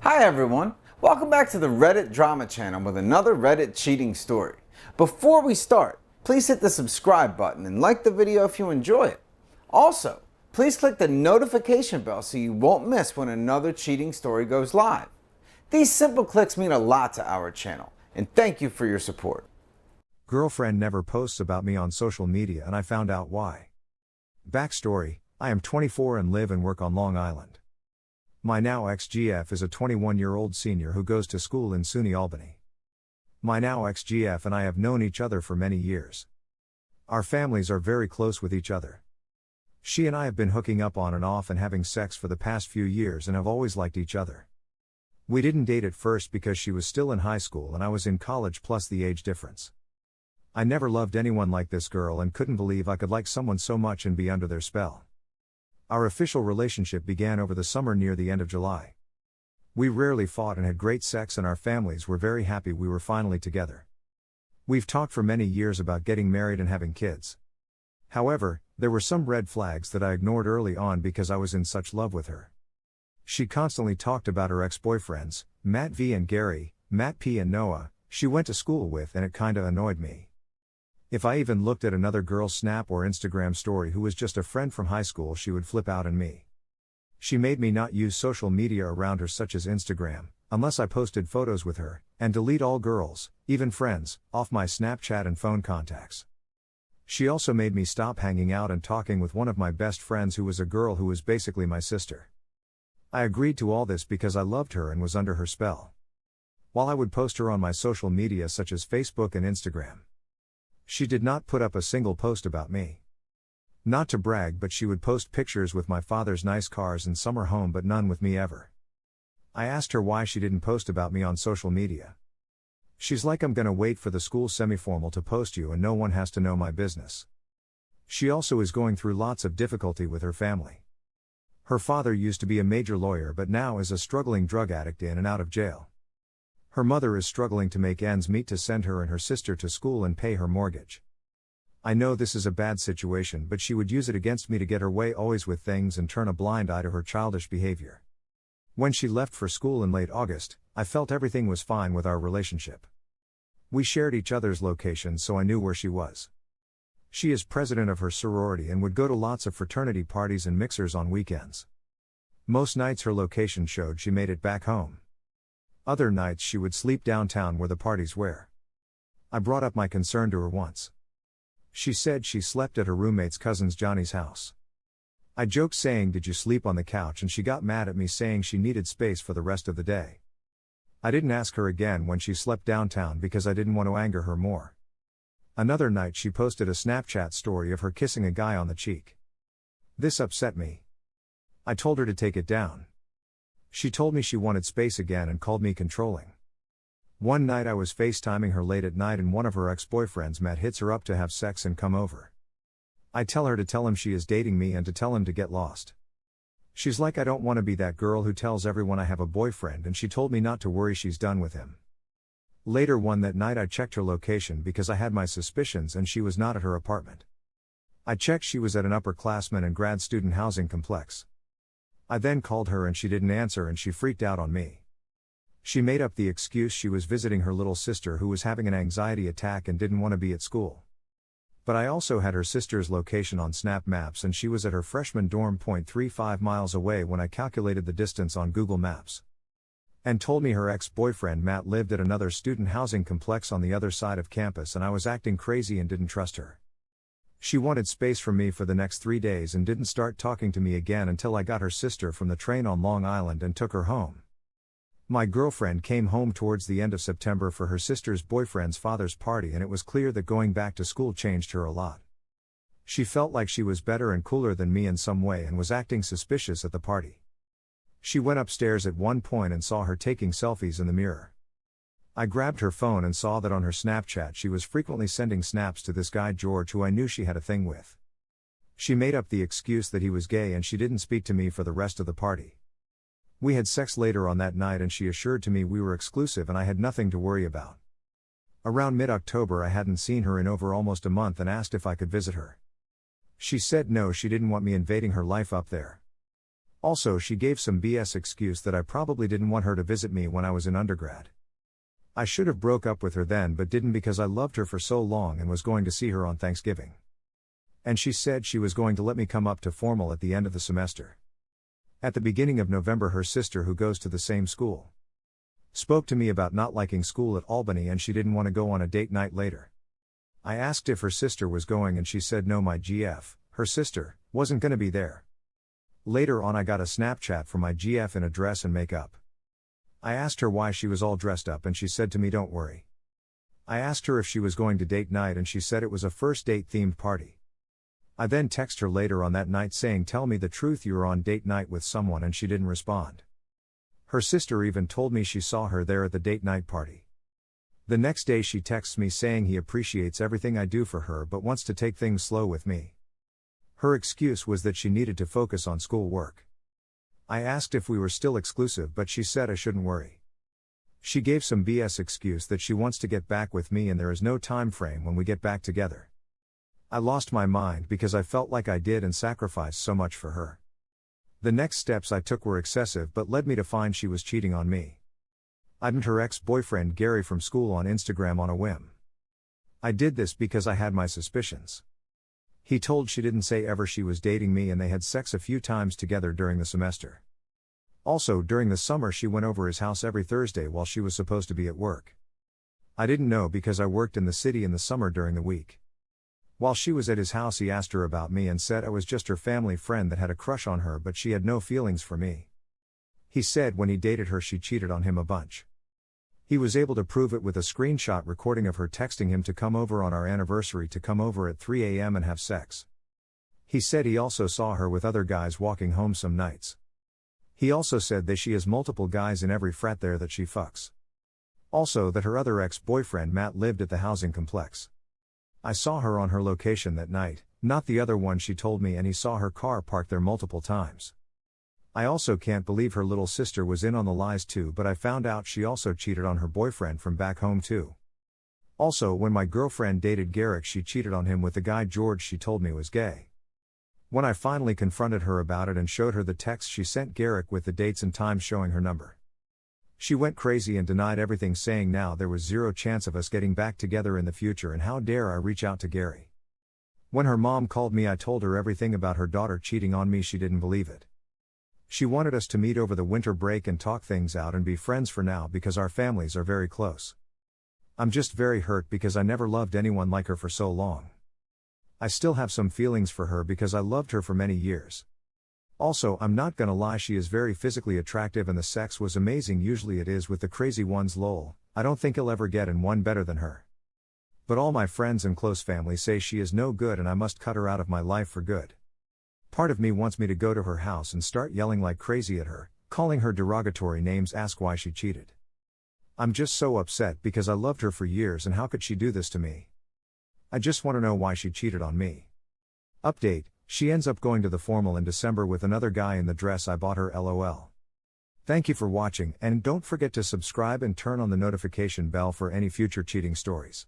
Hi everyone, welcome back to the Reddit drama channel with another Reddit cheating story. Before we start, please hit the subscribe button and like the video if you enjoy it. Also, please click the notification bell so you won't miss when another cheating story goes live. These simple clicks mean a lot to our channel, and thank you for your support. Girlfriend never posts about me on social media and I found out why. Backstory: I am 24 and live and work on Long Island. My now ex-GF is a 21-year-old senior who goes to school in SUNY Albany. My now ex-GF and I have known each other for many years. Our families are very close with each other. She and I have been hooking up on and off and having sex for the past few years and have always liked each other. We didn't date at first because she was still in high school and I was in college, plus the age difference. I never loved anyone like this girl and couldn't believe I could like someone so much and be under their spell. Our official relationship began over the summer near the end of July. We rarely fought and had great sex, and our families were very happy we were finally together. We've talked for many years about getting married and having kids. However, there were some red flags that I ignored early on because I was in such love with her. She constantly talked about her ex-boyfriends, Matt V and Gary, Matt P and Noah, she went to school with, and it kinda annoyed me. If I even looked at another girl's Snap or Instagram story who was just a friend from high school, she would flip out on me. She made me not use social media around her, such as Instagram, unless I posted photos with her, and delete all girls, even friends, off my Snapchat and phone contacts. She also made me stop hanging out and talking with one of my best friends who was a girl who was basically my sister. I agreed to all this because I loved her and was under her spell. While I would post her on my social media such as Facebook and Instagram, she did not put up a single post about me. Not to brag, but she would post pictures with my father's nice cars and summer home, but none with me ever. I asked her why she didn't post about me on social media. She's like, I'm gonna wait for the school semi-formal to post you and no one has to know my business. She also is going through lots of difficulty with her family. Her father used to be a major lawyer but now is a struggling drug addict in and out of jail. Her mother is struggling to make ends meet to send her and her sister to school and pay her mortgage. I know this is a bad situation, but she would use it against me to get her way always with things and turn a blind eye to her childish behavior. When she left for school in late August, I felt everything was fine with our relationship. We shared each other's locations, so I knew where she was. She is president of her sorority and would go to lots of fraternity parties and mixers on weekends. Most nights her location showed she made it back home. Other nights she would sleep downtown where the parties were. I brought up my concern to her once. She said she slept at her roommate's cousin's Johnny's house. I joked saying, "Did you sleep on the couch?" and she got mad at me saying she needed space for the rest of the day. I didn't ask her again when she slept downtown because I didn't want to anger her more. Another night she posted a Snapchat story of her kissing a guy on the cheek. This upset me. I told her to take it down. She told me she wanted space again and called me controlling. One night I was FaceTiming her late at night and one of her ex-boyfriends, Matt, hits her up to have sex and come over. I tell her to tell him she is dating me and to tell him to get lost. She's like, I don't want to be that girl who tells everyone I have a boyfriend, and she told me not to worry, she's done with him. Later that night I checked her location because I had my suspicions and she was not at her apartment. I checked, she was at an upperclassmen and grad student housing complex. I then called her and she didn't answer and she freaked out on me. She made up the excuse she was visiting her little sister who was having an anxiety attack and didn't want to be at school. But I also had her sister's location on Snap Maps and she was at her freshman dorm 0.35 miles away when I calculated the distance on Google Maps. And told me her ex-boyfriend Matt lived at another student housing complex on the other side of campus, and I was acting crazy and didn't trust her. She wanted space from me for the next 3 days and didn't start talking to me again until I got her sister from the train on Long Island and took her home. My girlfriend came home towards the end of September for her sister's boyfriend's father's party, and it was clear that going back to school changed her a lot. She felt like she was better and cooler than me in some way and was acting suspicious at the party. She went upstairs at one point and saw her taking selfies in the mirror. I grabbed her phone and saw that on her Snapchat she was frequently sending snaps to this guy George, who I knew she had a thing with. She made up the excuse that he was gay and she didn't speak to me for the rest of the party. We had sex later on that night and she assured to me we were exclusive and I had nothing to worry about. Around mid-October I hadn't seen her in over almost a month and asked if I could visit her. She said no, she didn't want me invading her life up there. Also, she gave some BS excuse that I probably didn't want her to visit me when I was in undergrad. I should have broke up with her then but didn't because I loved her for so long and was going to see her on Thanksgiving. And she said she was going to let me come up to formal at the end of the semester. At the beginning of November, her sister, who goes to the same school, spoke to me about not liking school at Albany and she didn't want to go on a date night later. I asked if her sister was going and she said no, my GF, her sister, wasn't going to be there. Later on I got a Snapchat from my GF in a dress and makeup. I asked her why she was all dressed up and she said to me, don't worry. I asked her if she was going to date night and she said it was a first date themed party. I then texted her later on that night saying, tell me the truth, you were on date night with someone, and she didn't respond. Her sister even told me she saw her there at the date night party. The next day she texts me saying he appreciates everything I do for her but wants to take things slow with me. Her excuse was that she needed to focus on school work. I asked if we were still exclusive but she said I shouldn't worry. She gave some BS excuse that she wants to get back with me and there is no time frame when we get back together. I lost my mind because I felt like I did and sacrificed so much for her. The next steps I took were excessive but led me to find she was cheating on me. I DM'd her ex-boyfriend Gary from school on Instagram on a whim. I did this because I had my suspicions. He told she didn't say ever she was dating me and they had sex a few times together during the semester. Also, during the summer she went over his house every Thursday while she was supposed to be at work. I didn't know because I worked in the city in the summer during the week. While she was at his house he asked her about me and said I was just her family friend that had a crush on her but she had no feelings for me. He said when he dated her she cheated on him a bunch. He was able to prove it with a screenshot recording of her texting him to come over on our anniversary to come over at 3 a.m. and have sex. He said he also saw her with other guys walking home some nights. He also said that she has multiple guys in every frat there that she fucks. Also that her other ex-boyfriend Matt lived at the housing complex. I saw her on her location that night, not the other one she told me, and he saw her car parked there multiple times. I also can't believe her little sister was in on the lies too, but I found out she also cheated on her boyfriend from back home too. Also, when my girlfriend dated Garrick she cheated on him with the guy George she told me was gay. When I finally confronted her about it and showed her the text she sent Garrick with the dates and times showing her number, she went crazy and denied everything, saying now there was zero chance of us getting back together in the future and how dare I reach out to Gary. When her mom called me I told her everything about her daughter cheating on me. She didn't believe it. She wanted us to meet over the winter break and talk things out and be friends for now because our families are very close. I'm just very hurt because I never loved anyone like her for so long. I still have some feelings for her because I loved her for many years. Also, I'm not gonna lie, she is very physically attractive and the sex was amazing. Usually it is with the crazy ones, lol. I don't think he'll ever get in one better than her. But all my friends and close family say she is no good and I must cut her out of my life for good. Part of me wants me to go to her house and start yelling like crazy at her, calling her derogatory names, ask why she cheated. I'm just so upset because I loved her for years and how could she do this to me? I just want to know why she cheated on me. Update, she ends up going to the formal in December with another guy in the dress I bought her, lol. Thank you for watching and don't forget to subscribe and turn on the notification bell for any future cheating stories.